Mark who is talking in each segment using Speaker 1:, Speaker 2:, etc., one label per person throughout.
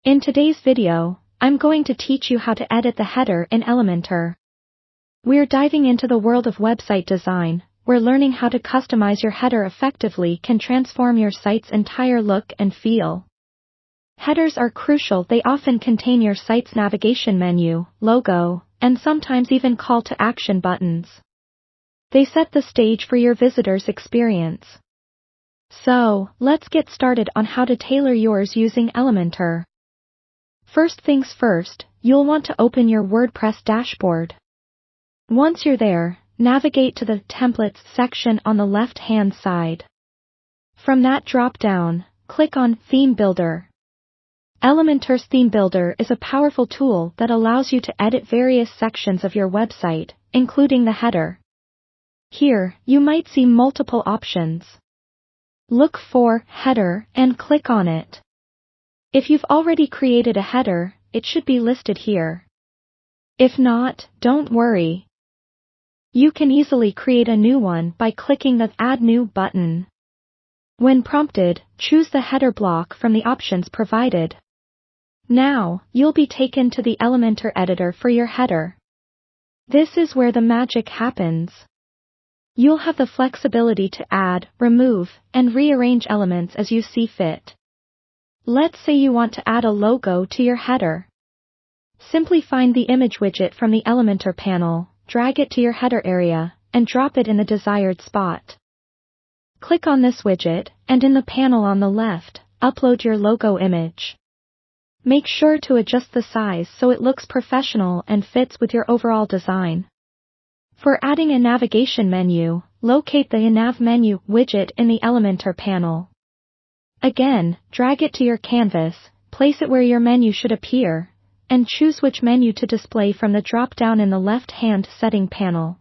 Speaker 1: In today's video, I'm going to teach you how to edit the header in Elementor. We're diving into the world of website design, where learning how to customize your header effectively can transform your site's entire look and feel. Headers are crucial. They often contain your site's navigation menu, logo, and sometimes even call to action buttons. They set the stage for your visitor's experience. So, let's get started on how to tailor yours using Elementor. First things first, you'll want to open your WordPress dashboard. Once you're there, navigate to the Templates section on the left-hand side. From that drop-down, click on Theme Builder. Elementor's Theme Builder is a powerful tool that allows you to edit various sections of your website, including the header. Here, you might see multiple options. Look for Header and click on it. If you've already created a header, it should be listed here. If not, don't worry. You can easily create a new one by clicking the Add New button. When prompted, choose the header block from the options provided. Now, you'll be taken to the Elementor editor for your header. This is where the magic happens. You'll have the flexibility to add, remove, and rearrange elements as you see fit. Let's say you want to add a logo to your header. Simply find the image widget from the Elementor panel, drag it to your header area, and drop it in the desired spot. Click on this widget, and in the panel on the left, upload your logo image. Make sure to adjust the size so it looks professional and fits with your overall design. For adding a navigation menu, locate the Nav Menu widget in the Elementor panel. Again, drag it to your canvas, place it where your menu should appear, and choose which menu to display from the drop-down in the left-hand setting panel.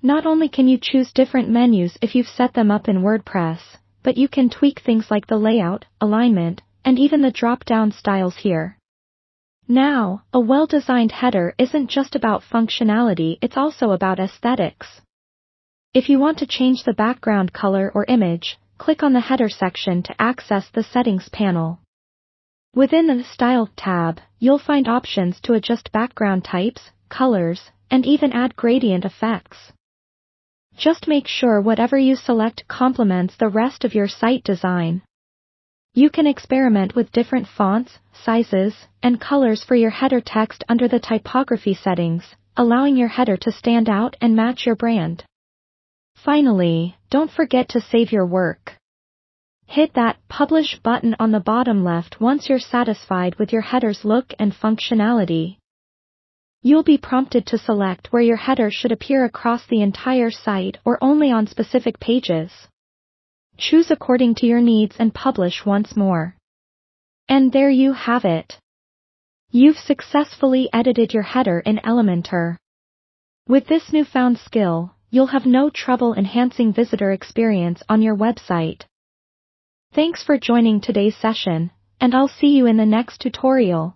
Speaker 1: Not only can you choose different menus if you've set them up in WordPress, but you can tweak things like the layout, alignment, and even the drop-down styles here. Now, a well-designed header isn't just about functionality, it's also about aesthetics. If you want to change the background color or image, click on the Header section to access the Settings panel. Within the Style tab, you'll find options to adjust background types, colors, and even add gradient effects. Just make sure whatever you select complements the rest of your site design. You can experiment with different fonts, sizes, and colors for your header text under the typography settings, allowing your header to stand out and match your brand. Finally, don't forget to save your work. Hit that Publish button on the bottom left once you're satisfied with your header's look and functionality. You'll be prompted to select where your header should appear across the entire site or only on specific pages. Choose according to your needs and publish once more. And there you have it. You've successfully edited your header in Elementor. With this newfound skill, you'll have no trouble enhancing visitor experience on your website. Thanks for joining today's session, and I'll see you in the next tutorial.